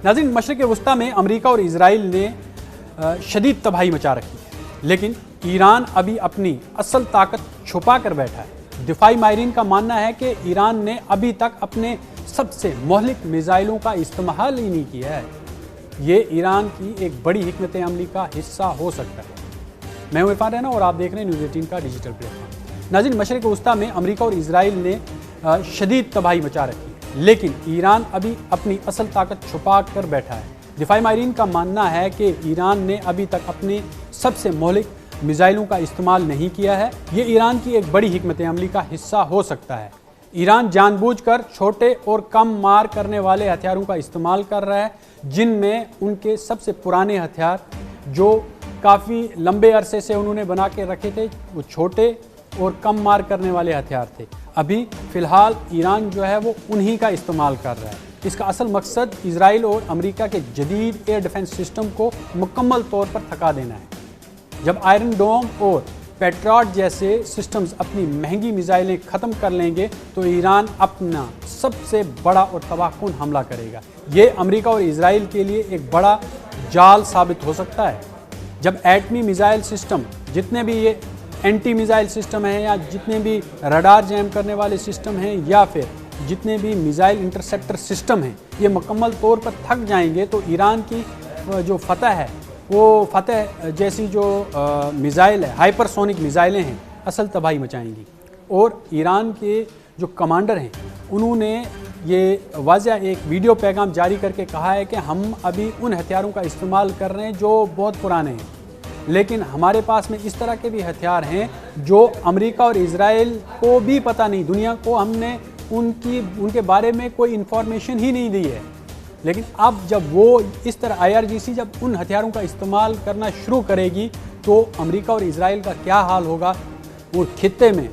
नाज़रीन, मशरिक़ वस्ता में अमेरिका और इजराइल ने शदीद तबाही मचा रखी है, लेकिन ईरान अभी अपनी असल ताकत छुपा कर बैठा है। दिफाई माहिरीन का मानना है कि ईरान ने अभी तक अपने सबसे मोहलिक मिसाइलों का इस्तेमाल ही नहीं किया है। ये ईरान की एक बड़ी हिकमत अमली का हिस्सा हो सकता है। मैं हूं इरफान रैना और आप देख रहे हैं न्यूज़ 18 का डिजिटल प्लेटफॉर्म। नाज़रीन, मशरिक़ वस्ता में अमेरिका और इजराइल ने शदीद तबाही मचा रखी है, लेकिन ईरान अभी अपनी असल ताकत छुपा कर बैठा है। दिफाई माहिरीन का मानना है कि ईरान ने अभी तक अपने सबसे मोहलिक मिसाइलों का इस्तेमाल नहीं किया है। ये ईरान की एक बड़ी हिकमत अमली का हिस्सा हो सकता है। ईरान जानबूझकर छोटे और कम मार करने वाले हथियारों का इस्तेमाल कर रहा है, जिनमें उनके सबसे पुराने हथियार जो काफ़ी लंबे अरसे से उन्होंने बना के रखे थे, वो छोटे और कम मार करने वाले हथियार थे। अभी फ़िलहाल ईरान जो है वो उन्हीं का इस्तेमाल कर रहा है। इसका असल मकसद इजराइल और अमेरिका के जदीद एयर डिफेंस सिस्टम को मुकम्मल तौर पर थका देना है। जब आयरन डोम और पेट्रियट जैसे सिस्टम्स अपनी महंगी मिसाइलें ख़त्म कर लेंगे तो ईरान अपना सबसे बड़ा और तबाहकुन हमला करेगा। ये अमेरिका और इजराइल के लिए एक बड़ा जाल साबित हो सकता है। जब एटमी मिसाइल सिस्टम, जितने भी ये एंटी मिसाइल सिस्टम हैं या जितने भी रडार जैम करने वाले सिस्टम हैं या फिर जितने भी मिसाइल इंटरसेप्टर सिस्टम हैं, ये मुकम्मल तौर पर थक जाएंगे तो ईरान की जो फतह है, वो फतह जैसी जो मिसाइल है, हाइपरसोनिक मिसाइलें हैं, असल तबाही मचाएंगी। और ईरान के जो कमांडर हैं उन्होंने ये वाज़ह एक वीडियो पैगाम जारी करके कहा है कि हम अभी उन हथियारों का इस्तेमाल कर रहे हैं जो बहुत पुराने हैं, लेकिन हमारे पास में इस तरह के भी हथियार हैं जो अमेरिका और इजराइल को भी पता नहीं, दुनिया को हमने उनके बारे में कोई इन्फॉर्मेशन ही नहीं दी है। लेकिन अब जब वो इस तरह IRGC जब उन हथियारों का इस्तेमाल करना शुरू करेगी तो अमेरिका और इजराइल का क्या हाल होगा और खित्ते में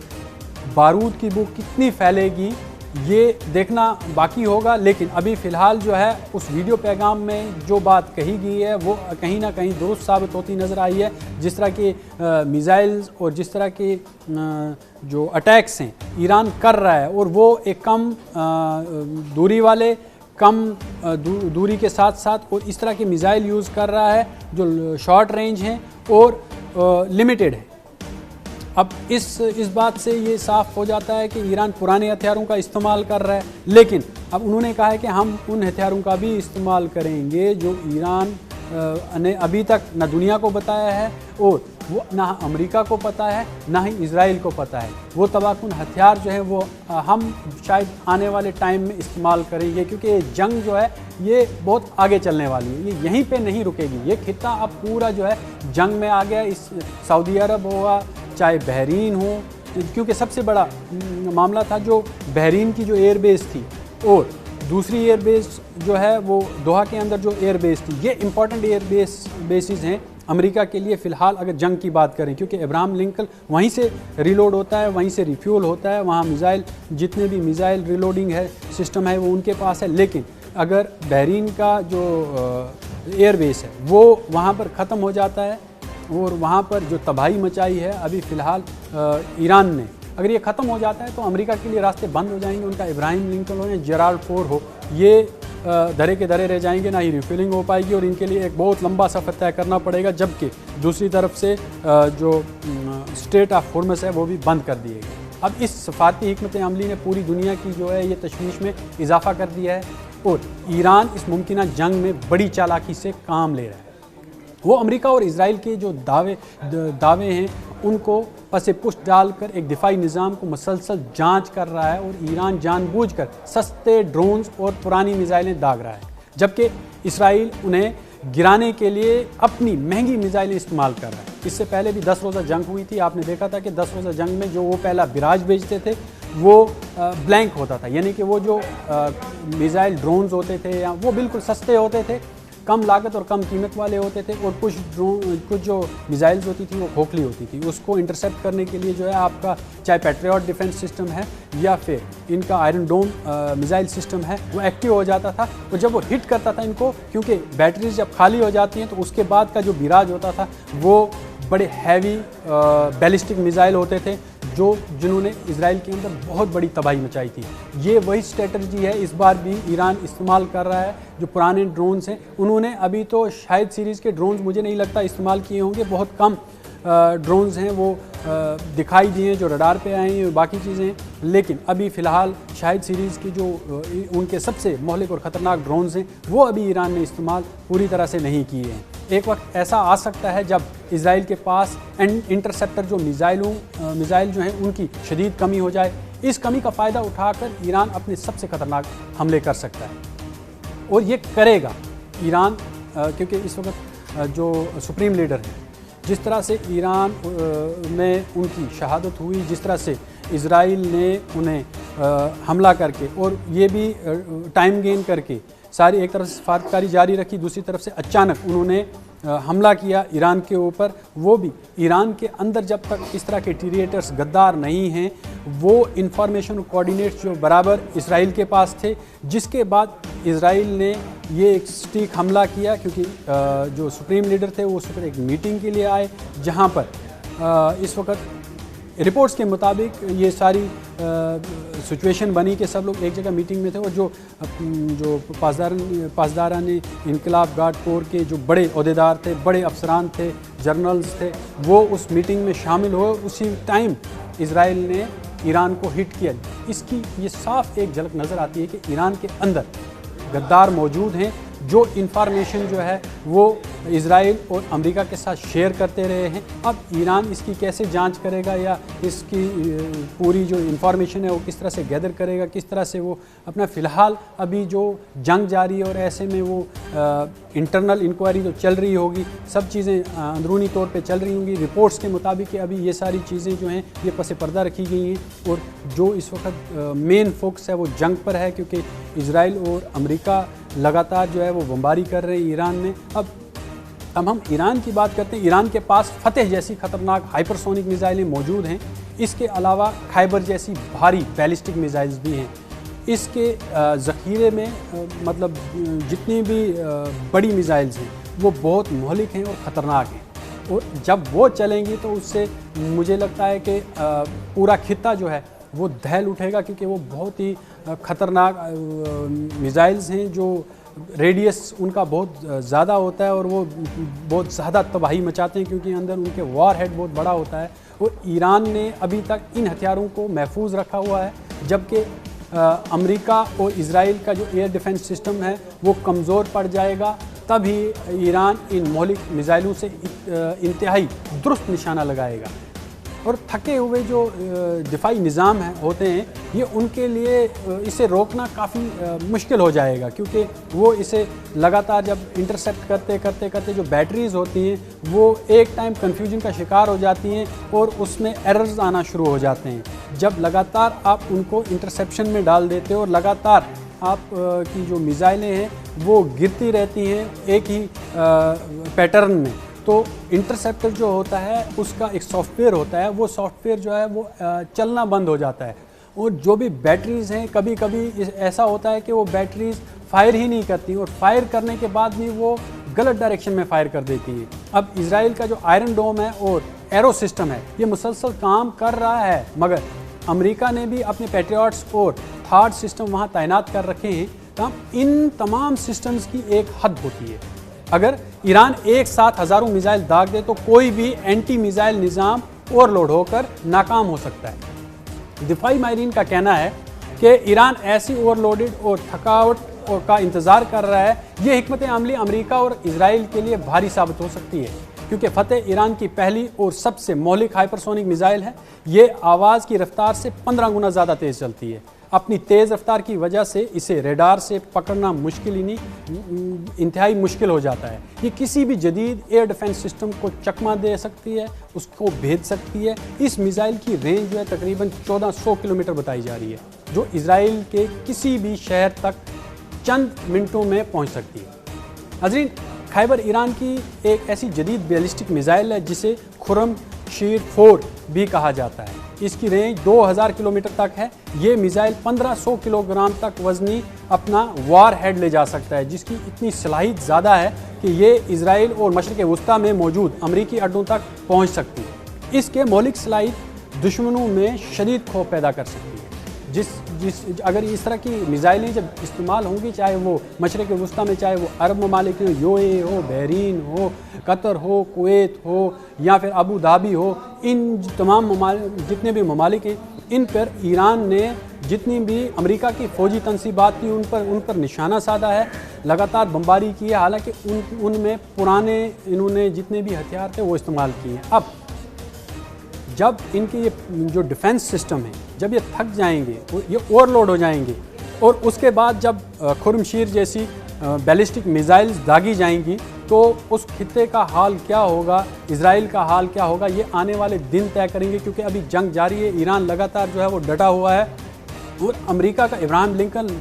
बारूद की बू कितनी फैलेगी, ये देखना बाकी होगा। लेकिन अभी फ़िलहाल जो है उस वीडियो पैगाम में जो बात कही गई है वो कहीं ना कहीं दुरुस्त साबित होती नज़र आई है। जिस तरह के मिसाइल्स और जिस तरह के जो अटैक्स हैं ईरान कर रहा है, और वो एक कम दूरी वाले, कम दूरी के साथ साथ और इस तरह के मिसाइल यूज़ कर रहा है जो शॉर्ट रेंज हैं और लिमिटेड है। अब इस बात से ये साफ हो जाता है कि ईरान पुराने हथियारों का इस्तेमाल कर रहा है, लेकिन अब उन्होंने कहा है कि हम उन हथियारों का भी इस्तेमाल करेंगे जो ईरान ने अभी तक ना दुनिया को बताया है और वो ना अमेरिका को पता है ना ही इजराइल को पता है। वो तबाहकुन हथियार जो है वो हम शायद आने वाले टाइम में इस्तेमाल करेंगे, क्योंकि ये जंग जो है ये बहुत आगे चलने वाली है, ये यहीं पे नहीं रुकेगी। ये खित्ता अब पूरा जो है जंग में आ गया। इस सऊदी अरब होगा चाहे बहरीन हो, क्योंकि सबसे बड़ा मामला था जो बहरीन की जो एयरबेस थी और दूसरी एयरबेस जो है वो दोहा के अंदर जो एयरबेस थी, ये इंपॉर्टेंट बेसिस हैं अमेरिका के लिए फ़िलहाल अगर जंग की बात करें, क्योंकि अब्राहम लिंकन वहीं से रिलोड होता है, वहीं से रिफ्यूल होता है, वहाँ मिसाइल जितने भी मिसाइल रिलोडिंग है सिस्टम है वो उनके पास है। लेकिन अगर बहरीन का जो एयरबेस है वो वहाँ पर ख़त्म हो जाता है और वहाँ पर जो तबाही मचाई है अभी फ़िलहाल ईरान ने, अगर ये ख़त्म हो जाता है तो अमेरिका के लिए रास्ते बंद हो जाएंगे। उनका इब्राहिम लिंकन हो या जेराल्ड फोर्ड हो, ये धरे के धरे रह जाएंगे, ना ही रिफिलिंग हो पाएगी और इनके लिए एक बहुत लंबा सफ़र तय करना पड़ेगा। जबकि दूसरी तरफ से जो स्ट्रेट ऑफ हॉर्मस है वो भी बंद कर दिए गए। अब इस सफारती हिकमत अमली ने पूरी दुनिया की जो है ये तशवीश में इजाफा कर दिया है और ईरान इस मुमकिन जंग में बड़ी चालाकी से काम ले रहा है। वो अमेरिका और इजराइल के जो दावे हैं उनको पसे पुष्ट डालकर एक दिफाई निज़ाम को मुसलसल जांच कर रहा है और ईरान जानबूझकर सस्ते ड्रोन्स और पुरानी मिसाइलें दाग रहा है, जबकि इसराइल उन्हें गिराने के लिए अपनी महंगी मिसाइलें इस्तेमाल कर रहा है। इससे पहले भी 10 रोज़ा जंग हुई थी, आपने देखा था कि 10 रोज़ा जंग में जो वो पहला बिराज भेजते थे वो ब्लैंक होता था, यानी कि वो जो मिसाइल ड्रोन्स होते थे या वो बिल्कुल सस्ते होते थे, कम लागत और कम कीमत वाले होते थे, और कुछ जो मिसाइल्स होती थी वो खोखली होती थी। उसको इंटरसेप्ट करने के लिए जो है आपका चाहे पेट्रियट डिफेंस सिस्टम है या फिर इनका आयरन डोम मिसाइल सिस्टम है वो एक्टिव हो जाता था, और जब वो हिट करता था इनको, क्योंकि बैटरीज जब खाली हो जाती हैं तो उसके बाद का जो बिराज होता था वो बड़े हैवी बैलिस्टिक मिसाइल होते थे जिन्होंने इजराइल के अंदर बहुत बड़ी तबाही मचाई थी। ये वही स्ट्रेटजी है इस बार भी ईरान इस्तेमाल कर रहा है। जो पुराने ड्रोन्स हैं, उन्होंने अभी तो शायद सीरीज़ के ड्रोन्स मुझे नहीं लगता इस्तेमाल किए होंगे, बहुत कम ड्रोन्स हैं वो दिखाई दिए जो रडार पे आए हैं, बाकी चीज़ें, लेकिन अभी फ़िलहाल शाहिद सीरीज़ की जो उनके सबसे मोहलिक और ख़तरनाक ड्रोन्स हैं वो अभी ईरान ने इस्तेमाल पूरी तरह से नहीं किए हैं। एक वक्त ऐसा आ सकता है जब इजराइल के पास इंटरसेप्टर जो मिज़ाइल जो हैं उनकी शदीद कमी हो जाए। इस कमी का फ़ायदा उठाकर ईरान अपने सबसे ख़तरनाक हमले कर सकता है और ये करेगा ईरान, क्योंकि इस वक्त जो सुप्रीम लीडर हैं, जिस तरह से ईरान में उनकी शहादत हुई, जिस तरह से इजराइल ने उन्हें हमला करके और ये भी टाइम गेन करके सारी एक तरफ से सफारतकारी जारी रखी, दूसरी तरफ से अचानक उन्होंने हमला किया ईरान के ऊपर। वो भी ईरान के अंदर जब तक इस तरह के टीरिएटर्स गद्दार नहीं हैं, वो इंफॉर्मेशन और कोऑर्डिनेट्स जो बराबर इजराइल के पास थे, जिसके बाद इजराइल ने ये एक स्टीक हमला किया, क्योंकि जो सुप्रीम लीडर थे वो उस पर एक मीटिंग के लिए आए, जहाँ पर इस वक्त रिपोर्ट्स के मुताबिक ये सारी सिचुएशन बनी कि सब लोग एक जगह मीटिंग में थे और जो पासदारान इनकलाब गार्ड कोर के जो बड़े अहदेदार थे, बड़े अफसरान थे, जर्नल्स थे, वो उस मीटिंग में शामिल हुए। उसी टाइम इजराइल ने ईरान को हिट किया। इसकी ये साफ एक झलक नज़र आती है कि ईरान के अंदर गद्दार मौजूद हैं जो इंफॉर्मेशन जो है वो इजराइल और अमेरिका के साथ शेयर करते रहे हैं। अब ईरान इसकी कैसे जांच करेगा या इसकी पूरी जो इंफॉर्मेशन है वो किस तरह से गैदर करेगा, किस तरह से वो अपना फ़िलहाल अभी जो जंग जारी है और ऐसे में वो इंटरनल इंक्वायरी तो चल रही होगी, सब चीज़ें अंदरूनी तौर पे चल रही होंगी। रिपोर्ट्स के मुताबिक कि अभी ये सारी चीज़ें जो हैं ये पस पर्दा रखी गई हैं और जो इस वक्त मेन फोकस है वो जंग पर है, क्योंकि इजराइल और अमेरिका लगातार जो है वो बमबारी कर रहे हैं ईरान में। अब हम ईरान की बात करते हैं। ईरान के पास फतेह जैसी ख़तरनाक हाइपरसोनिक मिसाइलें मौजूद हैं। इसके अलावा खैबर जैसी भारी बैलिस्टिक मिसाइल्स भी हैं। इसके ज़ख़ीरे में मतलब जितनी भी बड़ी मिसाइल्स हैं वो बहुत मोहलिक हैं और ख़तरनाक हैं, और जब वो चलेंगी तो उससे मुझे लगता है कि पूरा खित्ता जो है वो दहल उठेगा, क्योंकि वो बहुत ही ख़तरनाक मिसाइल्स हैं जो रेडियस उनका बहुत ज़्यादा होता है और वो बहुत ज़्यादा तबाही मचाते हैं, क्योंकि अंदर उनके वॉर हेड बहुत बड़ा होता है। और ईरान ने अभी तक इन हथियारों को महफूज रखा हुआ है, जबकि अमेरिका और इजराइल का जो एयर डिफेंस सिस्टम है वो कमज़ोर पड़ जाएगा, तभी ईरान इन मौलिक मिसाइलों से इंतहाई दुरुस्त निशाना लगाएगा। और थके हुए जो दिफाई निज़ाम होते हैं ये उनके लिए इसे रोकना काफ़ी मुश्किल हो जाएगा, क्योंकि वो इसे लगातार जब इंटरसेप्ट करते जो बैटरीज़ होती हैं वो एक टाइम कन्फ्यूजन का शिकार हो जाती हैं और उसमें एरर्स आना शुरू हो जाते हैं। जब लगातार आप उनको इंटरसेप्शन में डाल देते हो और लगातार आप की जो मिसाइलें हैं वो गिरती रहती हैं एक ही पैटर्न में, तो इंटरसेप्टर जो होता है उसका एक सॉफ्टवेयर होता है, वो सॉफ्टवेयर जो है वो चलना बंद हो जाता है। और जो भी बैटरीज़ हैं कभी कभी ऐसा होता है कि वो बैटरीज़ फायर ही नहीं करती और फायर करने के बाद भी वो गलत डायरेक्शन में फायर कर देती हैं। अब इजराइल का जो आयरन डोम है और एरो सिस्टम है ये मुसलसल काम कर रहा है, मगर अमेरिका ने भी अपने पैट्रियट्स और थर्ड सिस्टम वहाँ तैनात कर रखे हैं। तो इन तमाम सिस्टम्स की एक हद होती है। अगर ईरान एक साथ हज़ारों मिसाइल दाग दे तो कोई भी एंटी मिसाइल निज़ाम ओवरलोड होकर नाकाम हो सकता है। दिफाई माहिरीन का कहना है कि ईरान ऐसी ओवरलोडेड और थकावट का इंतज़ार कर रहा है। ये हिकमत अमली अमेरिका और इजराइल के लिए भारी साबित हो सकती है, क्योंकि फतेह ईरान की पहली और सबसे मौलिक हाइपरसोनिक मिसाइल है। ये आवाज़ की रफ्तार से 15 गुना ज़्यादा तेज़ चलती है। अपनी तेज़ रफ्तार की वजह से इसे रेडार से पकड़ना मुश्किल ही नहीं, इंतहाई मुश्किल हो जाता है। ये किसी भी जदीद एयर डिफेंस सिस्टम को चकमा दे सकती है, उसको भेज सकती है। इस मिसाइल की रेंज जो है तकरीबन 1400 किलोमीटर बताई जा रही है, जो इजराइल के किसी भी शहर तक चंद मिनटों में पहुंच सकती है। नाज़रीन, खैबर ईरान की एक ऐसी जदीद बैलिस्टिक मिसाइल है जिसे खुरम शीर 4 भी कहा जाता है। इसकी रेंज 2000 किलोमीटर तक है। ये मिसाइल 1500 किलोग्राम तक वजनी अपना वार हेड ले जा सकता है, जिसकी इतनी सलाहियत ज़्यादा है कि ये इजराइल और मशरिक़ वस्ता में मौजूद अमरीकी अड्डों तक पहुंच सकती है। इसके मौलिक सलाहियत दुश्मनों में शदीद खौफ पैदा कर सकती है। अगर इस तरह की मिसाइलें जब इस्तेमाल होंगी, चाहे वो मशरिक़ वस्ता में, चाहे वो अरब ममालिक हो, यूएई हो, बहरीन हो, कतर हो, कुवैत हो या फिर अबू धाबी हो, इन तमाम जितने भी ममालिक हैं, इन पर ईरान ने जितनी भी अमेरिका की फ़ौजी तनसीबात थी उन पर निशाना साधा है, लगातार बमबारी की है। हालांकि उनमें पुराने इन्होंने जितने भी हथियार थे वो इस्तेमाल किए हैं। अब जब इनके ये जो डिफेंस सिस्टम है, जब ये थक जाएंगे, ये ओवरलोड हो जाएंगे, और उसके बाद जब खुर्मशीर जैसी बैलिस्टिक मिसाइल्स दागी जाएंगी, तो उस खित्ते का हाल क्या होगा, इजराइल का हाल क्या होगा, ये आने वाले दिन तय करेंगे। क्योंकि अभी जंग जारी है, ईरान लगातार जो है वो डटा हुआ है, और अमेरिका का इब्राहिम लिंकन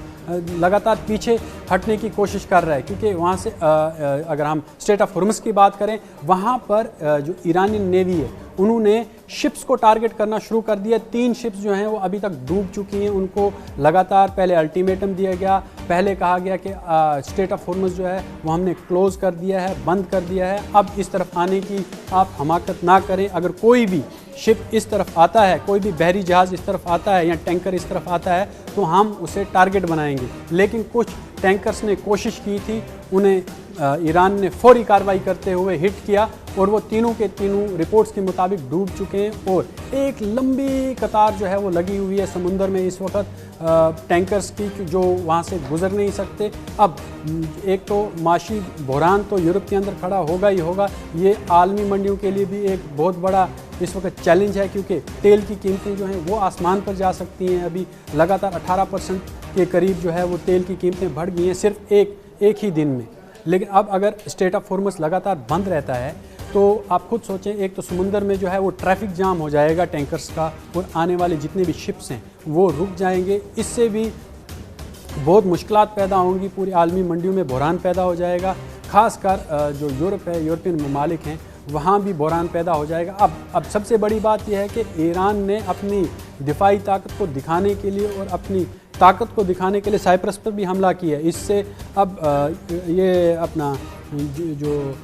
लगातार पीछे हटने की कोशिश कर रहा है। क्योंकि वहाँ से अगर हम स्ट्रेट ऑफ हॉर्मुज़ की बात करें, वहाँ पर जो ईरानी नेवी है उन्होंने शिप्स को टारगेट करना शुरू कर दिया। 3 शिप्स जो हैं वो अभी तक डूब चुकी हैं। उनको लगातार पहले अल्टीमेटम दिया गया, पहले कहा गया कि स्ट्रेट ऑफ हॉर्मुज़ जो है वो हमने क्लोज़ कर दिया है, बंद कर दिया है, अब इस तरफ आने की आप हमाकत ना करें। अगर कोई भी शिप इस तरफ आता है, कोई भी बहरी जहाज़ इस तरफ आता है या टैंकर इस तरफ आता है, तो हम उसे टारगेट बनाएंगे। लेकिन कुछ टैंकर्स ने कोशिश की थी, उन्हें ईरान ने फौरी कार्रवाई करते हुए हिट किया, और वो तीनों के तीनों रिपोर्ट्स के मुताबिक डूब चुके हैं। और एक लंबी कतार जो है वो लगी हुई है समुंदर में इस वक्त टैंकर्स की, जो वहाँ से गुजर नहीं सकते। अब एक तो माशी बहरान तो यूरोप के अंदर खड़ा होगा ही होगा, ये आलमी मंडियों के लिए भी एक बहुत बड़ा इस वक्त चैलेंज है। क्योंकि तेल की कीमतें जो हैं वो आसमान पर जा सकती हैं। अभी लगातार 18% के करीब जो है वो तेल की कीमतें बढ़ गई हैं सिर्फ एक ही दिन में। लेकिन अब अगर स्ट्रेट ऑफ हॉर्मुज़ लगातार बंद रहता है, तो आप खुद सोचें, एक तो समुंदर में जो है वो ट्रैफिक जाम हो जाएगा टैंकर्स का, और आने वाले जितने भी शिप्स हैं वो रुक जाएंगे। इससे भी बहुत मुश्किलात पैदा होंगी, पूरी आलमी मंडियों में बहरान पैदा हो जाएगा। ख़ासकर जो यूरोप है, यूरोपियन ममालिक हैं, वहाँ भी बहरान पैदा हो जाएगा। अब सबसे बड़ी बात यह है कि ईरान ने अपनी दिफाई ताकत को दिखाने के लिए और अपनी ताकत को दिखाने के लिए साइप्रस पर भी हमला किया है। इससे अब ये अपना जो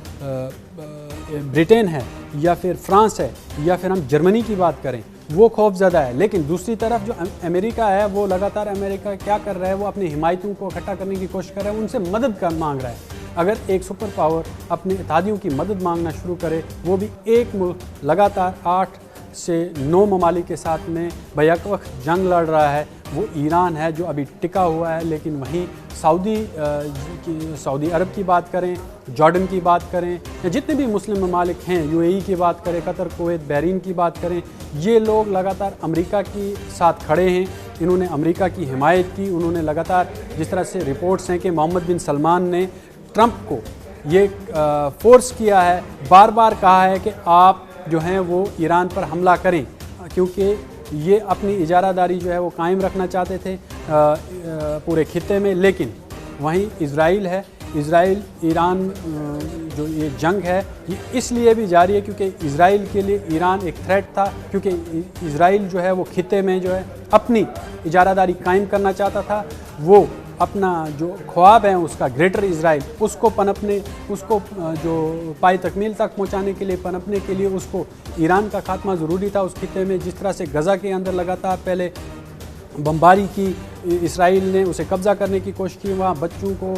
ब्रिटेन है या फिर फ्रांस है या फिर हम जर्मनी की बात करें, वो खौफज़दा है। लेकिन दूसरी तरफ जो अमेरिका है, वो लगातार अमेरिका क्या कर रहा है, वो अपने हिमायतियों को इकट्ठा करने की कोशिश कर रहा है, उनसे मदद मांग रहा है। अगर एक सुपर पावर अपने इत्तेहादियों की मदद मांगना शुरू करे, वो भी एक मुल्क लगातार 8 से 9 ममालिक के साथ में बैक वक्त जंग लड़ रहा है, वो ईरान है जो अभी टिका हुआ है। लेकिन वहीं सऊदी अरब की बात करें, जॉर्डन की बात करें, या जितने भी मुस्लिम ममालिक हैं, यूएई की बात करें, कतर, कुवैत, बहरीन की बात करें, ये लोग लगातार अमेरिका के साथ खड़े हैं। इन्होंने अमेरिका की हिमायत की। उन्होंने लगातार, जिस तरह से रिपोर्ट्स हैं कि मोहम्मद बिन सलमान ने ट्रंप को ये फोर्स किया है, बार बार कहा है कि आप जो हैं वो ईरान पर हमला करें, क्योंकि ये अपनी इजारादारी जो है वो कायम रखना चाहते थे पूरे खित्ते में। लेकिन वहीं इज़राइल है, इज़राइल ईरान जो ये जंग है ये इसलिए भी जारी है क्योंकि इज़राइल के लिए ईरान एक थ्रेट था। क्योंकि इज़राइल जो है वो खित्ते में जो है अपनी इजारादारी कायम करना चाहता था। वो अपना जो ख्वाब है उसका ग्रेटर इज़राइल, उसको पनपने, उसको जो पाई तकमील तक पहुंचाने के लिए, पनपने के लिए उसको ईरान का खात्मा ज़रूरी था उस खित्ते में। जिस तरह से गज़ा के अंदर लगातार पहले बमबारी की इसराइल ने, उसे कब्ज़ा करने की कोशिश की, वहाँ बच्चों को,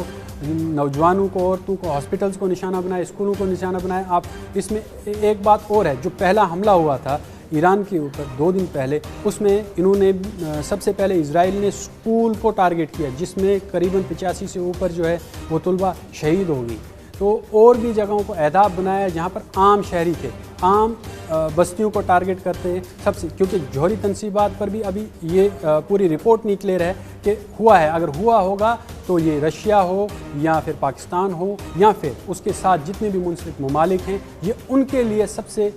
नौजवानों को, औरतों को, हॉस्पिटल्स को निशाना बनाया, स्कूलों को निशाना बनाया। आप इसमें एक बात और है, जो पहला हमला हुआ था ईरान के ऊपर 2 दिन पहले, उसमें इन्होंने सबसे पहले इज़राइल ने स्कूल को टारगेट किया, जिसमें करीबन 85 से ऊपर जो है वो तुलबा शहीद हो गई। तो और भी जगहों को अहदाफ बनाया जहाँ पर आम शहरी थे, आम बस्तियों को टारगेट करते हैं सबसे। क्योंकि जौहरी तनसीबात पर भी अभी ये पूरी रिपोर्ट नहीं क्लियर है कि हुआ है। अगर हुआ होगा तो ये रशिया हो या फिर पाकिस्तान हो या फिर उसके साथ जितने भी मुंसलिक ममालिक हैं, ये उनके लिए सबसे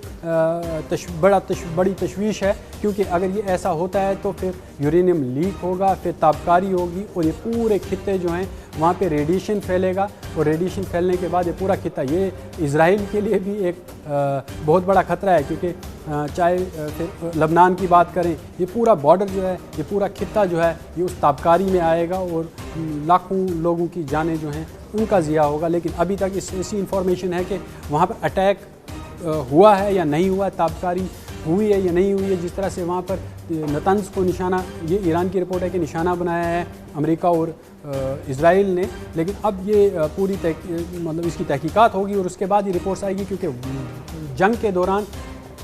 बड़ी तशवीश है। क्योंकि अगर ये ऐसा होता है तो फिर यूरेनियम लीक होगा, फिर ताबकारी होगी, और ये पूरे खित्ते जो हैं वहाँ पे रेडिएशन फैलेगा, और रेडिएशन फैलने के बाद ये पूरा खित्ता, ये इज़राइल के लिए भी एक बहुत बड़ा ख़तरा है। क्योंकि चाहे फिर लबनान की बात करें, ये पूरा बॉर्डर जो है, ये पूरा खित्ता जो है ये उस ताबकारी में आएगा, और लाखों लोगों की जानें जो हैं उनका ज़िया होगा। लेकिन अभी तक ऐसी इंफॉर्मेशन है कि वहाँ पर अटैक हुआ है या नहीं हुआ है, ताबकारी हुई है या नहीं हुई है। जिस तरह से वहाँ पर नतंज को निशाना, ये ईरान की रिपोर्ट है कि निशाना बनाया है अमेरिका और इजराइल ने, लेकिन अब ये पूरी मतलब इसकी तहकीकात होगी और उसके बाद ये रिपोर्ट्स आएगी, क्योंकि जंग के दौरान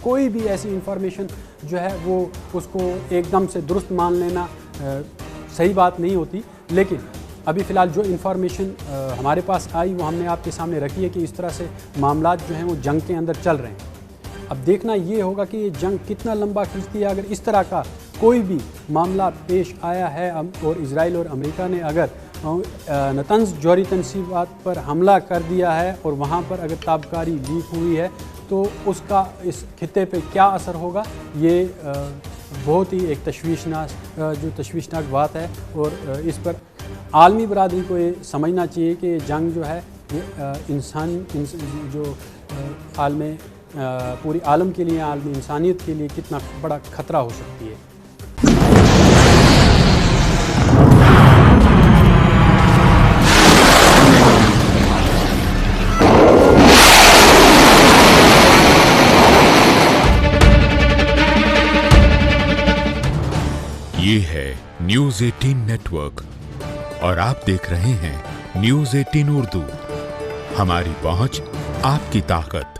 कोई भी ऐसी इंफॉर्मेशन जो है वो उसको एकदम से दुरुस्त मान लेना सही बात नहीं होती। लेकिन अभी फ़िलहाल जो इन्फॉर्मेशन हमारे पास आई वो हमने आपके सामने रखी है कि इस तरह से मामलात जो हैं वो जंग के अंदर चल रहे हैं। अब देखना ये होगा कि ये जंग कितना लंबा खींचती है। अगर इस तरह का कोई भी मामला पेश आया है और इजराइल और अमेरिका ने अगर नतंज जौहरी तनसीबात पर हमला कर दिया है और वहाँ पर अगर ताबकारी लीक हुई है तो उसका इस खित्ते पे क्या असर होगा, ये बहुत ही एक तशवीशनाक बात है। और इस पर आलमी बरादरी को ये समझना चाहिए कि जंग जो है ये जो आलम पूरी आलम के लिए, आलमी इंसानियत के लिए कितना बड़ा ख़तरा हो सकती है। ये है न्यूज़ 18 नेटवर्क और आप देख रहे हैं न्यूज़ 18 उर्दू। हमारी पहुंच, आपकी ताकत।